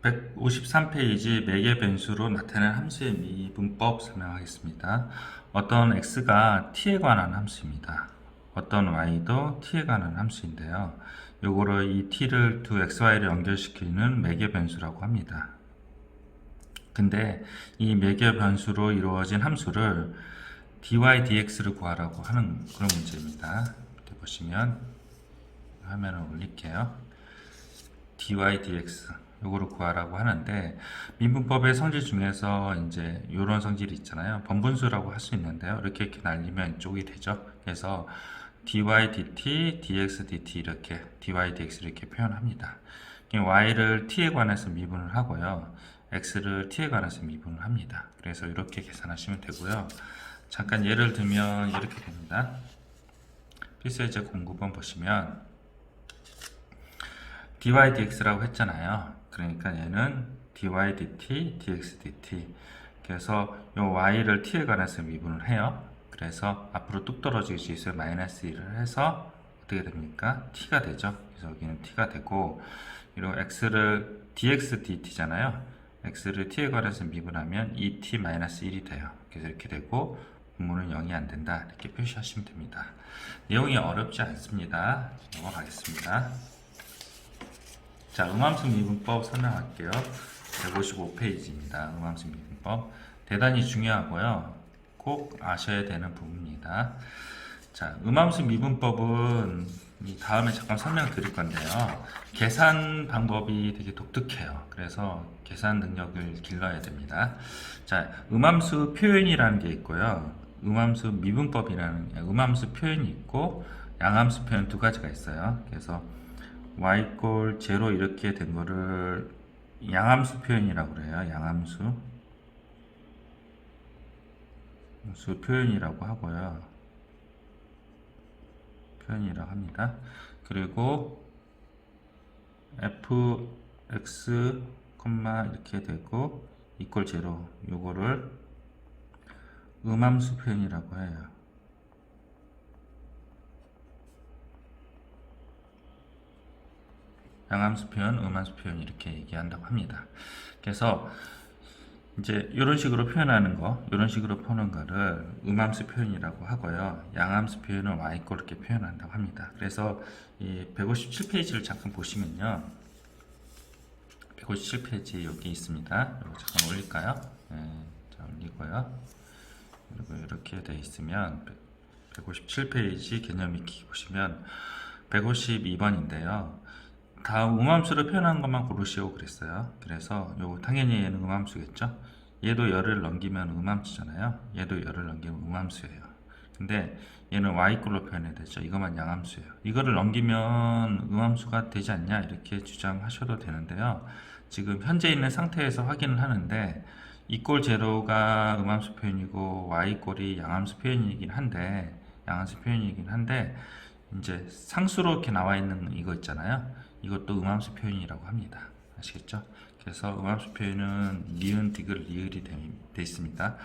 153페이지 매개 변수로 나타낸 함수의 미분법 설명하겠습니다. 어떤 x가 t에 관한 함수입니다. 어떤 y도 t에 관한 함수인데요. 요거를 이 t를 두 xy를 연결시키는 매개 변수라고 합니다. 근데 이 매개 변수로 이루어진 함수를 dy dx를 구하라고 하는 그런 문제입니다. 이렇게 보시면 화면을 올릴게요. dy dx 요거를 구하라고 하는데, 미분법의 성질 중에서 이제 요런 성질이 있잖아요. 번분수라고 할 수 있는데요. 이렇게 날리면 이쪽이 되죠. 그래서 dy dt dx dt 이렇게 dy dx 이렇게 표현합니다. y를 t에 관해서 미분을 하고요, x를 t에 관해서 미분을 합니다. 그래서 이렇게 계산하시면 되고요. 잠깐 예를 들면 이렇게 됩니다. 필수예제 09번 보시면 dy dx라고 했잖아요. 그러니까 얘는 dy dt dx dt, 그래서 요 y를 t에 관해서 미분을 해요. 그래서 앞으로 뚝 떨어질 수 있어요. 마이너스 1을 해서 어떻게 됩니까? t가 되죠. 그래서 여기는 t가 되고, 그리고 x를 dx dt잖아요. x를 t에 관해서 미분하면 2t 마이너스 1이 돼요. 그래서 이렇게 되고 분모는 0이 안 된다, 이렇게 표시하시면 됩니다. 내용이 어렵지 않습니다. 넘어가겠습니다. 자, 음함수 미분법 설명할게요. 155페이지입니다. 음함수 미분법. 대단히 중요하고요, 꼭 아셔야 되는 부분입니다. 자, 음함수 미분법은 이 다음에 잠깐 설명드릴 건데요. 계산 방법이 되게 독특해요. 그래서 계산 능력을 길러야 됩니다. 자, 음함수 표현이라는 게 있고요, 음함수 미분법이라는 음함수 표현이 있고, 양함수 표현 두 가지가 있어요. 그래서 y = 0 이렇게 된 거를 양함수 표현이라고 그래요. 양함수 표현이라고 하고요. 표현이라고 합니다. 그리고 fx, 이렇게 되고 = 0, 요거를 음함수 표현이라고 해요. 양함수 표현, 음함수 표현 이렇게 얘기한다고 합니다. 그래서 이제 이런 식으로 표현하는 거, 이런 식으로 푸는 거를 음함수 표현이라고 하고요. 양함수 표현은 y 꼴 이렇게 표현한다고 합니다. 그래서 이 157페이지를 잠깐 보시면요. 157페이지 여기 있습니다. 이거 잠깐 올릴까요? 네, 자, 올리고요. 그리고 이렇게 돼 있으면 157페이지 개념 익히기 보시면 152번인데요. 다음 음함수를 표현한 것만 고르시오 그랬어요. 그래서 요 당연히 얘는 음함수겠죠. 얘도 열을 넘기면 음함수잖아요. 얘도 열을 넘기면 음함수예요. 근데 얘는 y꼴로 표현해야 되죠. 이것만 양함수예요. 이거를 넘기면 음함수가 되지 않냐, 이렇게 주장하셔도 되는데요. 지금 현재 있는 상태에서 확인을 하는데 = 0가 음함수 표현이고 y꼴이 양함수 표현이긴 한데, 이제 상수로 이렇게 나와 있는 이거 있잖아요. 이것도 음함수 표현이라고 합니다. 아시겠죠? 그래서 음함수 표현은 니은, 디귿, 리을이 돼 있습니다.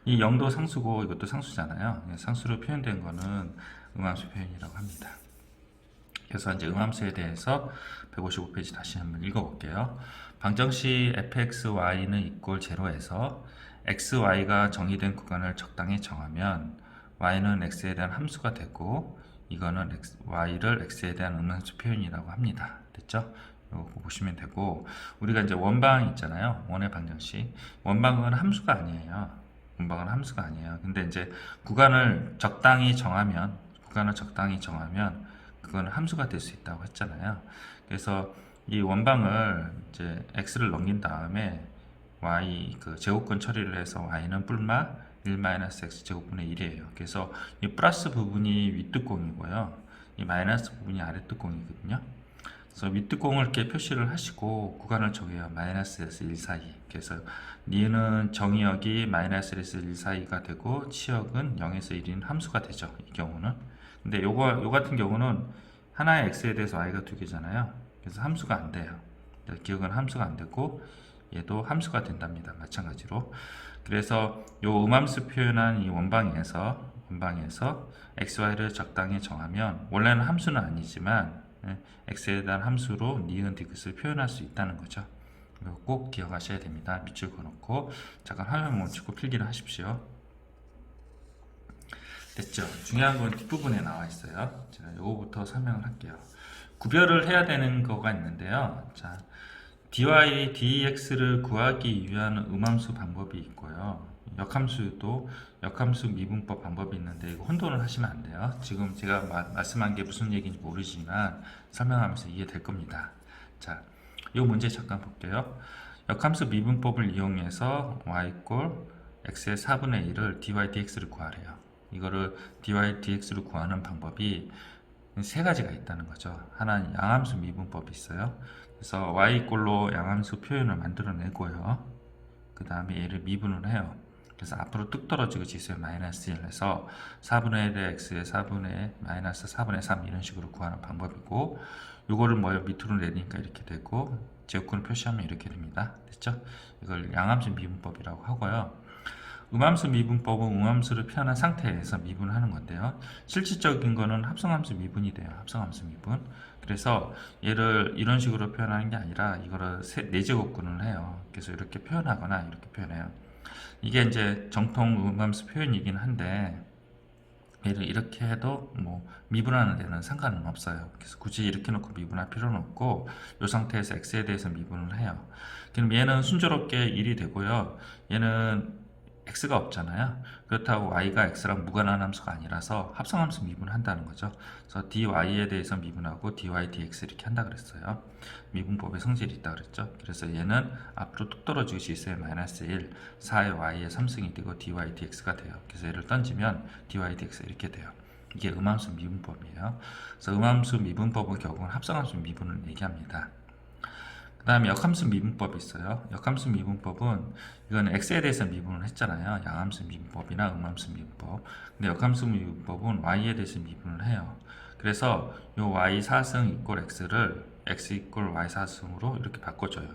이 0도 상수고 이것도 상수잖아요. 상수로 표현된 거는 음함수 표현이라고 합니다. 그래서 이제 음함수에 대해서 155페이지 다시 한번 읽어볼게요. 방정식 fxy는 = 0에서 xy가 정의된 구간을 적당히 정하면 y는 x에 대한 함수가 되고, 이거는 y를 x에 대한 음함수 표현이라고 합니다. 됐죠? 이거 보시면 되고, 우리가 이제 원방 있잖아요. 원의 방정식. 원방은 함수가 아니에요. 근데 이제 구간을 적당히 정하면 그거는 함수가 될 수 있다고 했잖아요. 그래서 이 원방을 이제 x를 넘긴 다음에 y 그 제곱근 처리를 해서 y는 뿔마 1-x 제곱분의 1이에요. 그래서 이 플러스 부분이 윗뚜껑이고요, 이 마이너스 부분이 아랫뚜껑이거든요. 그래서 윗뚜껑을 이렇게 표시를 하시고 구간을 정해요. -1에서 1 사이. 그래서 니은 정의역이 -1에서 1 사이가 되고, 치역은 0에서 1인 함수가 되죠. 이 경우는. 근데 요 같은 경우는 하나의 x에 대해서 y가 2개잖아요. 그래서 함수가 안 돼요. 기억은 함수가 안 되고, 얘도 함수가 된답니다. 마찬가지로. 그래서 요 음함수 표현한 이 원방에서 xy를 적당히 정하면, 원래는 함수는 아니지만 x에 대한 함수로 니은 디귿을 표현할 수 있다는 거죠. 이거 꼭 기억하셔야 됩니다. 밑줄 그어놓고 잠깐 화면 멈추고 필기를 하십시오. 됐죠? 중요한 건 뒷부분에 나와 있어요. 제가 요거부터 설명을 할게요. 구별을 해야 되는 거가 있는데요. 자, dy, dx를 구하기 위한 음함수 방법이 있고요. 역함수도 역함수 미분법 방법이 있는데 이거 혼돈을 하시면 안 돼요. 지금 제가 말씀한 게 무슨 얘기인지 모르지만 설명하면서 이해될 겁니다. 자, 이 문제 잠깐 볼게요. 역함수 미분법을 이용해서 y 꼴 x의 4분의 1을 dy dx를 구하래요. 이거를 dy dx를 구하는 방법이 세 가지가 있다는 거죠. 하나는 양함수 미분법이 있어요. 그래서 y 꼴로 양함수 표현을 만들어내고요. 그 다음에 얘를 미분을 해요. 그래서 앞으로 뚝 떨어지고 지수의 마이너스 1에서 4분의 1의 x의 4분의 마이너스 4분의 3 이런 식으로 구하는 방법이고, 요거를 밑으로 내리니까 이렇게 되고 제곱근을 표시하면 이렇게 됩니다. 됐죠? 이걸 양함수 미분법이라고 하고요. 음함수 미분법은 음함수를 표현한 상태에서 미분하는 건데요. 실질적인 거는 합성함수 미분이 돼요. 합성함수 미분. 그래서 얘를 이런 식으로 표현하는 게 아니라 이거를 4제곱근을 해요. 그래서 이렇게 표현하거나 이렇게 표현해요. 이게 이제 정통 음함수 표현이긴 한데 얘를 이렇게 해도 뭐 미분하는 데는 상관은 없어요. 그래서 굳이 이렇게 놓고 미분할 필요는 없고 이 상태에서 x에 대해서 미분을 해요. 그럼 얘는 순조롭게 1이 되고요. 얘는 x가 없잖아요. 그렇다고 y가 x랑 무관한 함수가 아니라서 합성함수 미분한다는 거죠. 그래서 dy에 대해서 미분하고 dy dx 이렇게 한다 그랬어요. 미분법의 성질이 있다 그랬죠. 그래서 얘는 앞으로 뚝 떨어지고 지수의 마이너스 1, 4의 y의 3승이 되고 dy dx가 돼요. 그래서 얘를 던지면 dy dx 이렇게 돼요. 이게 음함수 미분법이에요. 그래서 음함수 미분법은 결국은 합성함수 미분을 얘기합니다. 그 다음에 역함수 미분법이 있어요. 역함수 미분법은 이건 x에 대해서 미분을 했잖아요. 양함수 미분법이나 음함수 미분법. 근데 역함수 미분법은 y에 대해서 미분을 해요. 그래서 이 y 4승 이꼴 x를 x 이꼴 y 4승으로 이렇게 바꿔줘요.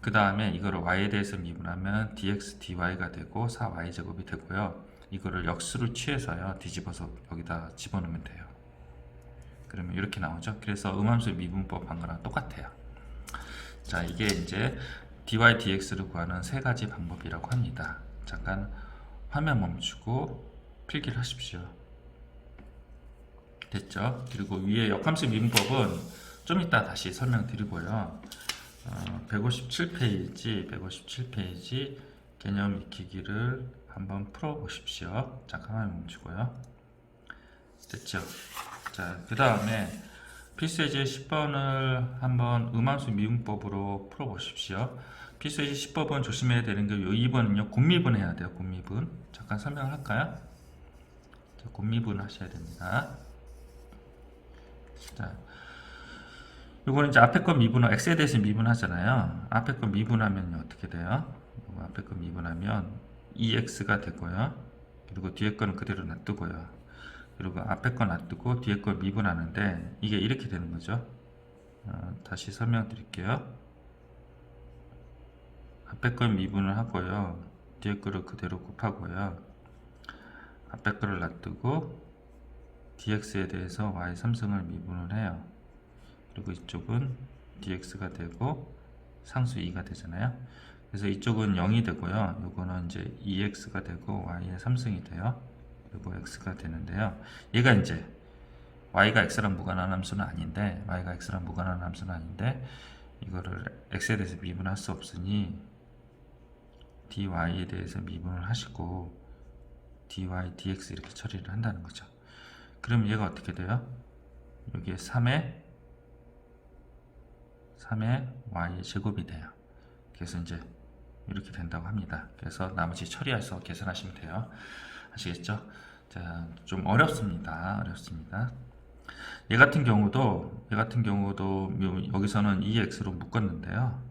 그 다음에 이거를 y에 대해서 미분하면 dx dy가 되고 4y 제곱이 되고요. 이거를 역수를 취해서요. 뒤집어서 여기다 집어넣으면 돼요. 그러면 이렇게 나오죠. 그래서 음함수 미분법 한 거랑 똑같아요. 자, 이게 이제 dy dx를 구하는 세 가지 방법이라고 합니다. 잠깐 화면 멈추고 필기를 하십시오. 됐죠? 그리고 위에 역함수 미분법은 좀 이따 다시 설명드리고요. 157페이지 개념 익히기를 한번 풀어보십시오. 잠깐 화면 멈추고요. 됐죠? 자, 그 다음에 필수예제 10번을 한번 음함수 미분법으로 풀어보십시오. 필수예제 10번은 조심해야 되는 게 요 2번은요, 곱미분 해야 돼요. 곱미분. 잠깐 설명을 할까요? 자, 곱미분 하셔야 됩니다. 자, 요거는 이제 앞에 거 미분은 x에 대해서 미분하잖아요. 앞에 거 미분하면 어떻게 돼요? 앞에 거 미분하면 2x가 되고요. 그리고 뒤에 거는 그대로 놔두고요. 그리고 앞에 거 놔두고 뒤에 거 미분하는데 이게 이렇게 되는 거죠. 다시 설명드릴게요. 앞에 거 미분을 하고요. 뒤에 거를 그대로 곱하고요. 앞에 거를 놔두고 dx에 대해서 y 3승을 미분을 해요. 그리고 이쪽은 dx가 되고 상수 2가 되잖아요. 그래서 이쪽은 0이 되고요. 요거는 이제 2x가 되고 y의 3승이 돼요. 그리고 x가 되는데요. 얘가 이제 y가 x랑 무관한 함수는 아닌데 이거를 x에 대해서 미분할 수 없으니 dy에 대해서 미분을 하시고 dy dx 이렇게 처리를 한다는 거죠. 그럼 얘가 어떻게 돼요? 여기에 3의 y의 제곱이 돼요. 그래서 이제 이렇게 된다고 합니다. 그래서 나머지 처리해서 계산하시면 돼요. 아시겠죠? 자, 좀 어렵습니다. 얘 같은 경우도 여기서는 2x로 묶었는데요.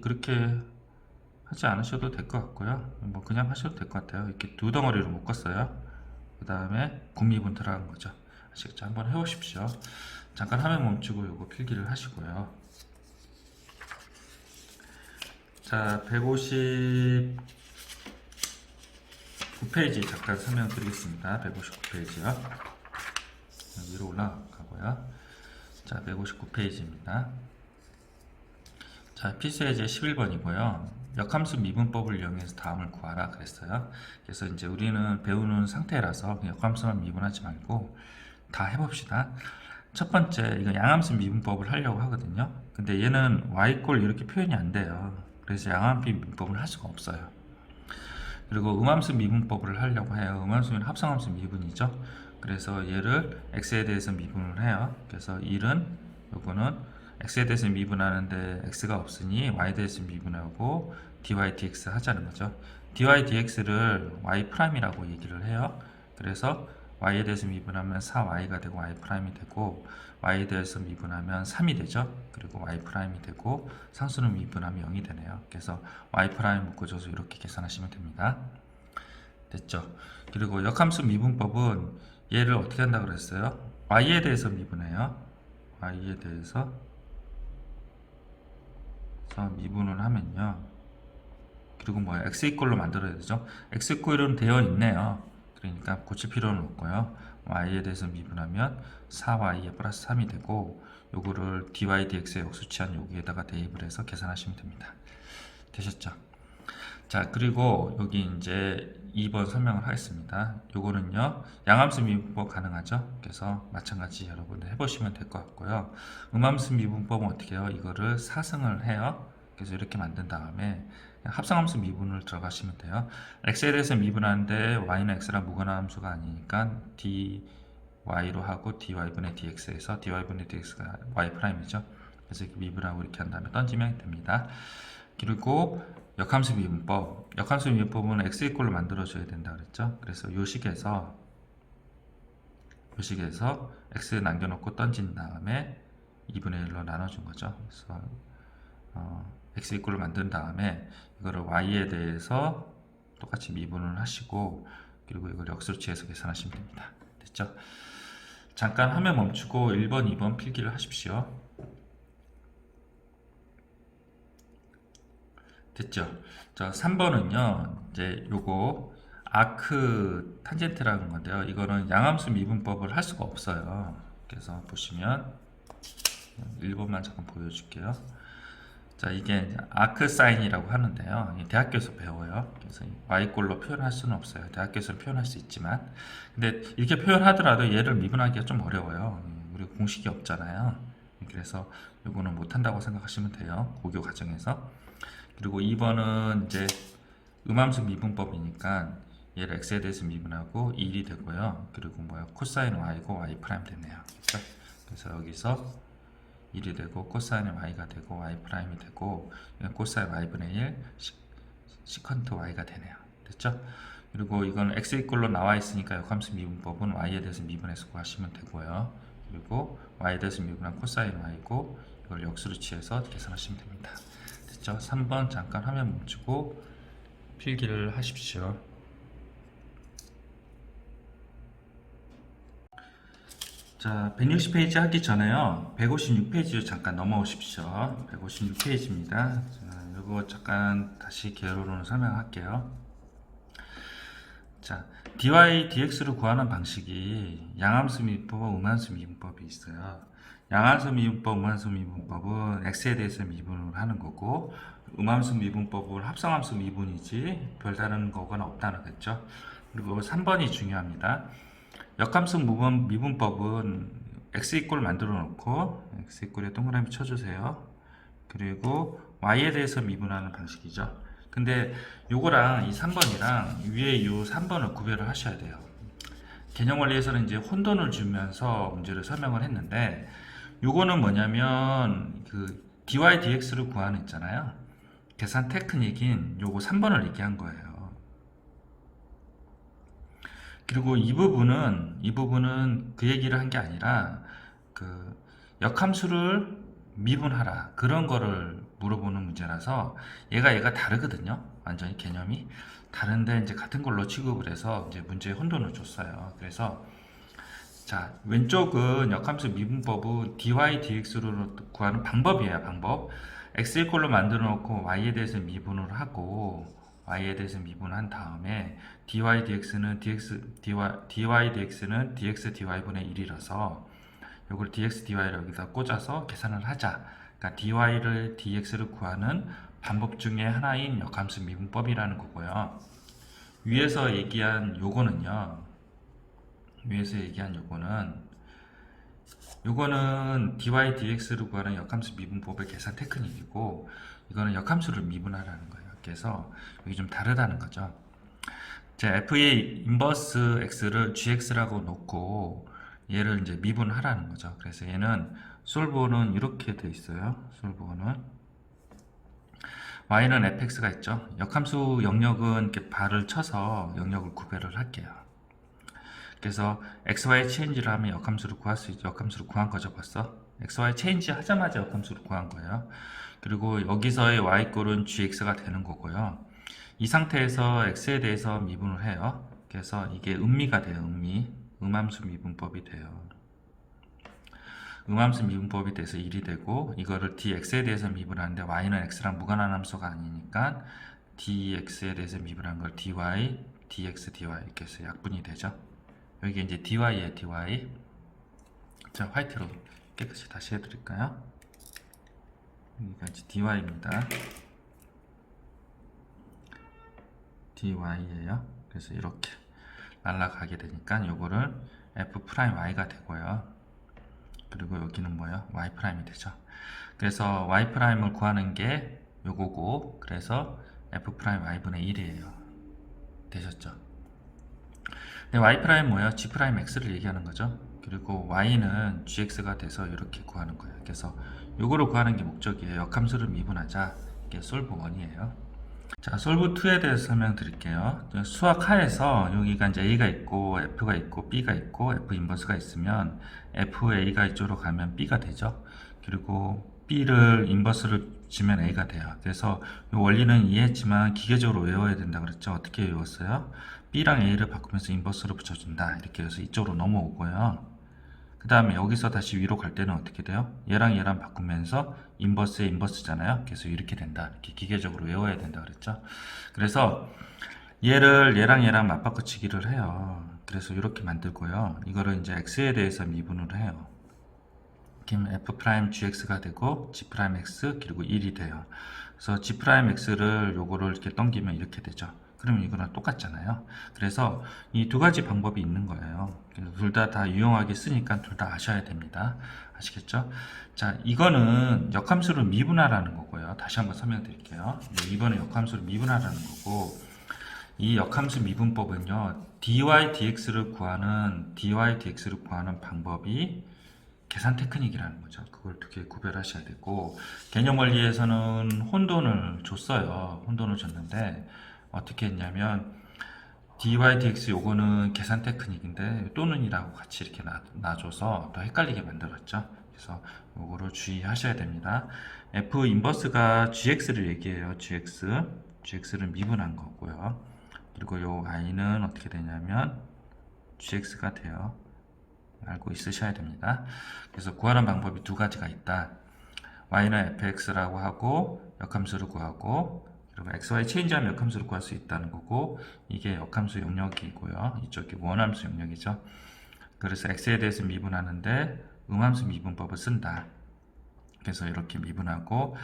그렇게 하지 않으셔도 될 것 같고요. 뭐 그냥 하셔도 될 것 같아요. 이렇게 두 덩어리로 묶었어요. 그 다음에 곱미분 들어간 거죠. 아시겠죠? 한번 해보십시오. 잠깐 화면 멈추고 요거 필기를 하시고요. 자, 159페이지 잠깐 설명드리겠습니다. 159페이지요. 위로 올라가고요. 자, 159페이지입니다. 자, 필수예제 11번이고요. 역함수 미분법을 이용해서 다음을 구하라 그랬어요. 그래서 이제 우리는 배우는 상태라서 역함수만 미분하지 말고 다 해봅시다. 첫 번째, 이거 양함수 미분법을 하려고 하거든요. 근데 얘는 y꼴 이렇게 표현이 안 돼요. 그래서 양함수 미분법을 할 수가 없어요. 그리고 음함수 미분법을 하려고 해요. 음함수는 합성함수 미분이죠. 그래서 얘를 x에 대해서 미분을 해요. 그래서 1은 요거는 x에 대해서 미분하는데 x가 없으니 y에 대해서 미분하고 dy dx 하자는 거죠. dy dx를 y'이라고 얘기를 해요. 그래서 y에 대해서 미분하면 4y가 되고 y'이 되고 y에 대해서 미분하면 3이 되죠. 그리고 y'이 되고 상수는 미분하면 0이 되네요. 그래서 y' 묶어줘서 이렇게 계산하시면 됩니다. 됐죠? 그리고 역함수 미분법은 얘를 어떻게 한다고 그랬어요? y에 대해서 미분해요. y에 대해서 미분을 하면요. 그리고 뭐야? x 이꼴로 만들어야 되죠? x 이꼴은 되어 있네요. 그러니까 고칠 필요는 없고요. y에 대해서 미분하면 4y에 플러스 3이 되고 요거를 dy dx의 역수치한 여기에다가 대입을 해서 계산하시면 됩니다. 되셨죠? 자, 그리고 여기 이제 2번 설명을 하겠습니다. 요거는요, 양함수 미분법 가능하죠? 그래서 마찬가지 여러분들 해보시면 될 것 같고요. 음함수 미분법은 어떻게 해요? 이거를 사승을 해요. 그래서 이렇게 만든 다음에 합성함수 미분을 들어가시면 돼요. x에 대해서 미분하는데 y는 x랑 무관한 함수가 아니니까 dy로 하고 dy분의 dx에서 dy분의 dx가 y'이죠. 그래서 이렇게 미분하고 이렇게 한 다음에 던지면 됩니다. 그리고 역함수 미분법. 역함수 미분법은 x 이꼴로 만들어줘야 된다 그랬죠. 그래서 요 식에서 x 남겨놓고 던진 다음에 2분의 1로 나눠준 거죠. 그래서 x 이꼴로 만든 다음에 이거를 y에 대해서 똑같이 미분을 하시고 그리고 이걸 역수치해서 계산하시면 됩니다. 됐죠? 잠깐 화면 멈추고 1번, 2번 필기를 하십시오. 됐죠? 자, 3번은요, 이제 요거 아크 탄젠트라는 건데요. 이거는 양함수 미분법을 할 수가 없어요. 그래서 보시면 1번만 잠깐 보여줄게요. 자, 이게 아크 사인이라고 하는데요. 대학교에서 배워요. 그래서 y꼴로 표현할 수는 없어요. 대학교에서 표현할 수 있지만, 근데 이렇게 표현하더라도 얘를 미분하기가 좀 어려워요. 그리고 공식이 없잖아요. 그래서 요거는 못한다고 생각하시면 돼요. 고교 과정에서. 그리고 2번은 이제 음함수 미분법이니까 얘를 x에 대해서 미분하고 1이 되고요. 그리고 뭐야, 코사인 y고 y' 되네요. 그렇죠? 그래서 여기서 1이 되고 코사인의 y가 되고 y'이 되고 코사인 y분의 1 시컨트 y가 되네요. 됐죠? 그리고 이건 x 이꼴로 나와 있으니까 역함수 미분법은 y에 대해서 미분해서 구하시면 되고요. 그리고 y에 대해서 미분한 코사인 y고 이걸 역수로 취해서 계산하시면 됩니다. 됐죠? 3번 잠깐 화면 멈추고 필기를 하십시오. 자, 160페이지 하기 전에요. 156페이지로 잠깐 넘어오십시오. 156페이지입니다. 자, 이거 잠깐 다시 개요로는 설명할게요. 자, dy dx를 구하는 방식이 양함수 미분법, 음함수 미분법이 있어요. 양함수 미분법, 음함수 미분법은 x에 대해서 미분을 하는 거고, 음함수 미분법은 합성함수 미분이지 별다른 거건 없다는 거죠. 그리고 3번이 중요합니다. 역함수 미분법은 x 이꼴 만들어 놓고 x 이꼴에 동그라미 쳐주세요. 그리고 y에 대해서 미분하는 방식이죠. 근데 요거랑 이 3번이랑 위에 이 3번을 구별을 하셔야 돼요. 개념 원리에서는 이제 혼돈을 주면서 문제를 설명을 했는데 요거는 뭐냐면 그 dy dx를 구하는 있잖아요. 계산 테크닉인 요거 3번을 얘기한 거예요. 그리고 이 부분은 그 얘기를 한 게 아니라 그 역함수를 미분하라 그런 거를 물어보는 문제라서 얘가 다르거든요. 완전히 개념이 다른데 이제 같은 걸로 취급을 해서 이제 문제에 혼돈을 줬어요. 그래서 자, 왼쪽은 역함수 미분법은 dy dx로 구하는 방법이에요. 방법. x 이꼴로 만들어 놓고 y에 대해서 미분을 하고 y에 대해서 미분한 다음에 dy dx는 dx dy분의 1이라서 이걸 dx dy를 여기다 꽂아서 계산을 하자. 그러니까 dy를 dx를 구하는 방법 중에 하나인 역함수 미분법이라는 거고요. 위에서 얘기한 요거는요. 요거는 dy dx를 구하는 역함수 미분법의 계산 테크닉이고, 이거는 역함수를 미분하라는 거예요. 그래서 여기 좀 다르다는 거죠. 자, f의 인버스 x를 gx라고 놓고 얘를 이제 미분하라는 거죠. 그래서 얘는 솔버는 이렇게 돼 있어요. 솔버는 y는 fx가 있죠. 역함수 영역은 이렇게 발을 쳐서 영역을 구별을 할게요. 그래서 xy 체인지를 하면 역함수를 구할 수 있죠. 역함수를 구한 거죠, 벌써. xy 체인지 하자마자 역함수를 구한 거예요. 그리고 여기서의 y꼴은 gx가 되는 거고요. 이 상태에서 x에 대해서 미분을 해요. 그래서 이게 음미가 돼요. 음함수 미분법이 돼요. 음함수 미분법이 돼서 1이 되고, 이거를 dx에 대해서 미분하는데 y는 x랑 무관한 함수가 아니니까 dx에 대해서 미분한 걸 dy, dx, dy 이렇게 해서 약분이 되죠. 여기 이제 dy에 dy. 자, 화이트로 깨끗이 다시 해드릴까요? 여기가 이제 dy입니다. dy예요. 그래서 이렇게 날아가게 되니까 요거를 f'y가 되고요. 그리고 여기는 뭐예요? y'이 되죠. 그래서 y'을 구하는 게 요거고, 그래서 f'y분의 1이에요. 되셨죠? 근데 y' 뭐예요? g'x를 얘기하는 거죠. 그리고 y는 gx가 돼서 이렇게 구하는 거예요. 그래서 요거를 구하는 게 목적이에요. 역함수를 미분하자. 이게 솔브 1이에요. 자, 솔브 2에 대해서 설명드릴게요. 수학 하에서 여기가 이제 a가 있고 f가 있고 b가 있고 f 인버스가 있으면 fa가 이쪽으로 가면 b가 되죠. 그리고 b를 인버스를 주면 a가 돼요. 그래서 이 원리는 이해했지만 기계적으로 외워야 된다 그랬죠. 어떻게 외웠어요? b랑 a를 바꾸면서 인버스를 붙여준다. 이렇게 해서 이쪽으로 넘어오고요. 그 다음에 여기서 다시 위로 갈 때는 어떻게 돼요? 얘랑 얘랑 바꾸면서 인버스에 인버스잖아요. 그래서 이렇게 된다. 이렇게 기계적으로 외워야 된다 그랬죠. 그래서 얘를 얘랑 얘랑 맞바꿔치기를 해요. 그래서 이렇게 만들고요. 이거를 이제 x에 대해서 미분을 해요. 그럼 f'gx가 되고 g'x 그리고 1이 돼요. 그래서 g'x를 요거를 이렇게 넘기면 이렇게 되죠. 그러면 이거랑 똑같잖아요. 그래서 이 두 가지 방법이 있는 거예요. 둘 다 유용하게 쓰니까 둘 다 아셔야 됩니다. 아시겠죠? 자, 이거는 역함수를 미분하라는 거고요. 다시 한번 설명드릴게요. 이번에 역함수를 미분하라는 거고, 이 역함수 미분법은요, dy dx를 구하는 방법이 계산 테크닉이라는 거죠. 그걸 두 개 구별하셔야 되고, 개념 원리에서는 혼돈을 줬어요. 혼돈을 줬는데 어떻게 했냐면 dy dx 요거는 계산 테크닉인데 또는이라고 같이 이렇게 놔줘서 더 헷갈리게 만들었죠. 그래서 요거를 주의하셔야 됩니다. f 인버스가 gx를 얘기해요. gx를 미분한 거고요. 그리고 요 y는 어떻게 되냐면 gx가 돼요. 알고 있으셔야 됩니다. 그래서 구하는 방법이 두 가지가 있다. y는 fx라고 하고 역함수를 구하고, 그리고 xy 체인지하면 역함수를 구할 수 있다는 거고, 이게 역함수 영역이고요. 이쪽이 원함수 영역이죠. 그래서 x에 대해서 미분하는데 음함수 미분법을 쓴다. 그래서 이렇게 미분하고,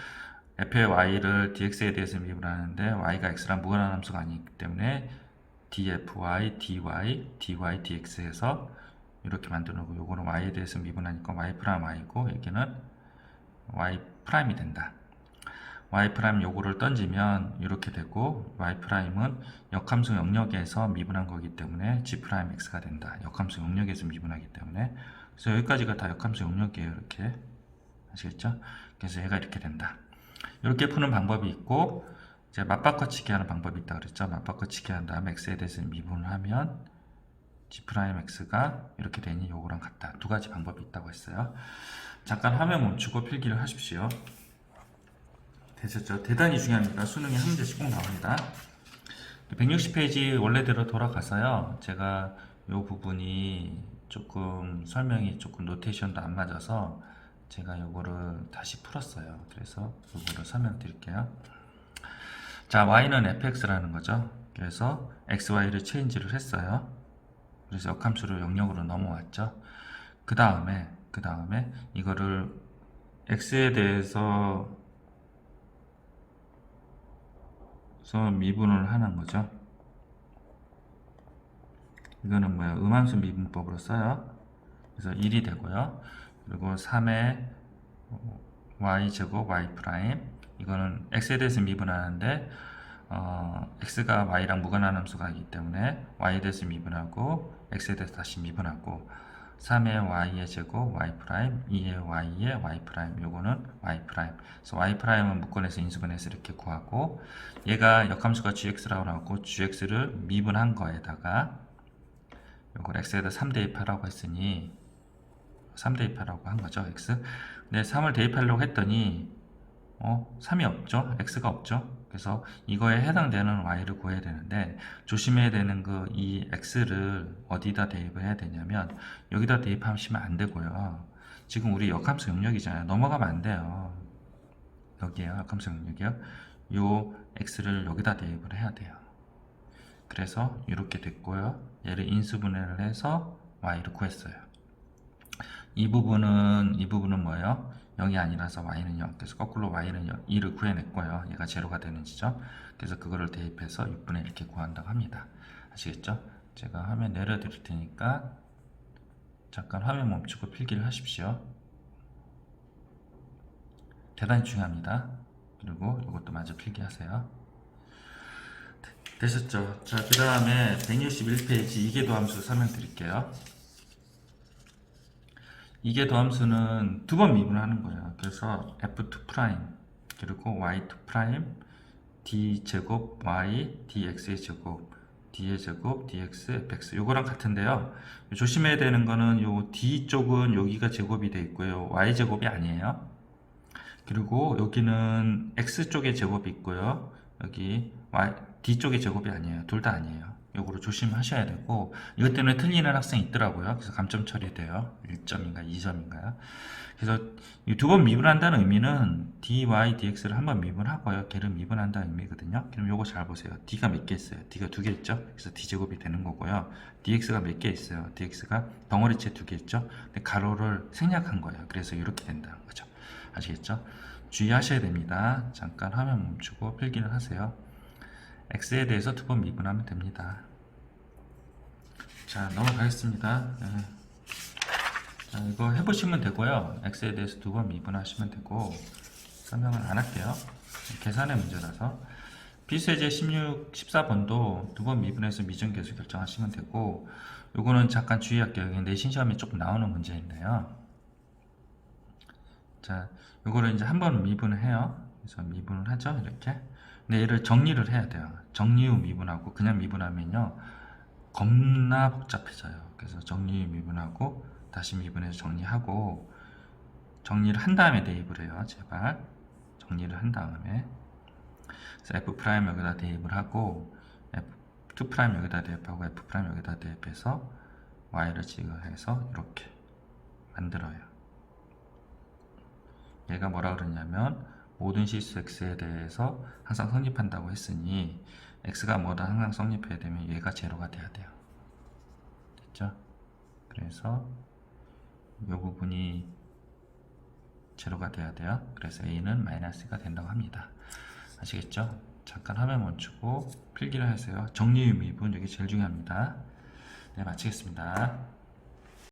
f의 y를 dx에 대해서 미분하는데 y가 x랑 무관한 함수가 아니기 때문에 dfy, dy, dx 해서 이렇게 만들어 놓고, 요거는 y에 대해서 미분하니까 y 프라임 y고, 여기는 y 프라임이 된다. y 프라임 요거를 던지면 이렇게 되고, y 프라임은 역함수 영역에서 미분한 거기 때문에 g 프라임 x가 된다. 역함수 영역에서 미분하기 때문에. 그래서 여기까지가 다 역함수 영역이에요. 이렇게 아시겠죠? 그래서 얘가 이렇게 된다. 이렇게 푸는 방법이 있고, 이제 맞바꿔치기 하는 방법이 있다 그랬죠. 맞바꿔치기 한 다음에 x에 대해서 미분을 하면 g'x가 이렇게 되니 요거랑 같다. 두 가지 방법이 있다고 했어요. 잠깐 화면 멈추고 필기를 하십시오. 되셨죠? 대단히 중요합니다. 수능에 한 문제씩 꼭 나옵니다. 160페이지 원래대로 돌아가서요. 제가 요 부분이 조금 설명이 조금 노테이션도 안 맞아서 제가 요거를 다시 풀었어요. 그래서 요거를 설명드릴게요. 자, y는 fx라는 거죠. 그래서 xy를 체인지를 했어요. 그래서 역함수를 영역으로 넘어왔죠. 그 다음에 이거를 x에 대해서 미분을 하는 거죠. 이거는 뭐야? 음함수 미분법으로 써요. 그래서 1이 되고요. 그리고 3의 y제곱 y 프라임, 이거는 x에 대해서 미분하는데 x가 y랑 무관한 함수가이기 때문에 y에 대해서 미분하고 x에 대해서 다시 미분하고, 3의 y의 제곱 y 프라임, 2의 y의 y 프라임, 요거는 y 프라임. 그래서 y 프라임은 묶어내서 인수분해서 이렇게 구하고, 얘가 역함수가 gx라고 나왔고 gx를 미분한 거에다가 요걸 x에다 3 대입하라고 했으니 3 대입하라고 한 거죠, x. 근데 3을 대입하려고 했더니 3이 없죠, x가 없죠. 그래서 이거에 해당되는 y를 구해야 되는데, 조심해야 되는 이 x를 어디다 대입을 해야 되냐면 여기다 대입하시면 안 되고요. 지금 우리 역함수 영역이잖아요. 넘어가면 안 돼요. 여기에요, 역함수 영역이요. 요 x를 여기다 대입을 해야 돼요. 그래서 이렇게 됐고요. 얘를 인수분해를 해서 y를 구했어요. 이 부분은 뭐예요? 0이 아니라서 y는 0. 그래서 거꾸로 y는 2를 구해냈고요. 얘가 제로가 되는 지점. 그래서 그거를 대입해서 6분의 이렇게 구한다고 합니다. 아시겠죠? 제가 화면 내려드릴 테니까 잠깐 화면 멈추고 필기를 하십시오. 대단히 중요합니다. 그리고 이것도 마저 필기하세요. 되셨죠? 자, 그 다음에 161페이지 이계도함수 설명드릴게요. 이계도함수는 두 번 미분하는 거예요. 그래서 f2' 그리고 y2' d제곱 y dx의 제곱 d의 제곱 dx fx, 요거랑 같은데요. 조심해야 되는 거는 요 d 쪽은 여기가 제곱이 되어 있고요, y 제곱이 아니에요. 그리고 여기는 x 쪽에 제곱이 있고요, 여기 d 쪽의 제곱이 아니에요. 둘 다 아니에요. 요거를 조심하셔야 되고, 이것 때문에 틀리는 학생이 있더라고요. 그래서 감점 처리돼요. 1점인가 2점인가요? 그래서 이 두 번 미분한다는 의미는 dy, dx를 한 번 미분하고요, 걔를 미분한다는 의미거든요. 그럼 요거 잘 보세요. d가 몇 개 있어요? d가 두 개 있죠? 그래서 d제곱이 되는 거고요. dx가 몇 개 있어요? dx가 덩어리째 두 개 있죠? 근데 가로를 생략한 거예요. 그래서 이렇게 된다는 거죠. 아시겠죠? 주의하셔야 됩니다. 잠깐 화면 멈추고 필기를 하세요. x에 대해서 두 번 미분하면 됩니다. 자, 넘어가겠습니다. 네. 자, 이거 해보시면 되고요. x에 대해서 두 번 미분하시면 되고, 설명을 안 할게요. 계산의 문제라서. 필수예제 16, 14번도 두 번 미분해서 미정계수 결정하시면 되고, 요거는 잠깐 주의할게요. 내신 시험에 조금 나오는 문제인데요. 자, 요거를 이제 한 번 미분을 해요. 그래서 미분을 하죠, 이렇게. 근데 얘를 정리를 해야 돼요. 정리 후 미분하고 그냥 미분하면요, 겁나 복잡해져요. 그래서 정리 후 미분하고 다시 미분해서 정리하고, 정리를 한 다음에 대입을 해요. 제발 정리를 한 다음에. 그래서 f' 여기다 대입을 하고, f2' 여기다 대입하고, f' 여기다 대입해서 y를 지급해서 이렇게 만들어요. 얘가 뭐라 그러냐면, 모든 실수 x에 대해서 항상 성립한다고 했으니 x가 뭐다 항상 성립해야 되면 얘가 제로가 돼야 돼요. 됐죠? 그래서 이 부분이 제로가 돼야 돼요. 그래서 a는 마이너스가 된다고 합니다. 아시겠죠? 잠깐 화면 멈추고 필기를 하세요. 정리 후 미분, 여기 제일 중요합니다. 네, 마치겠습니다.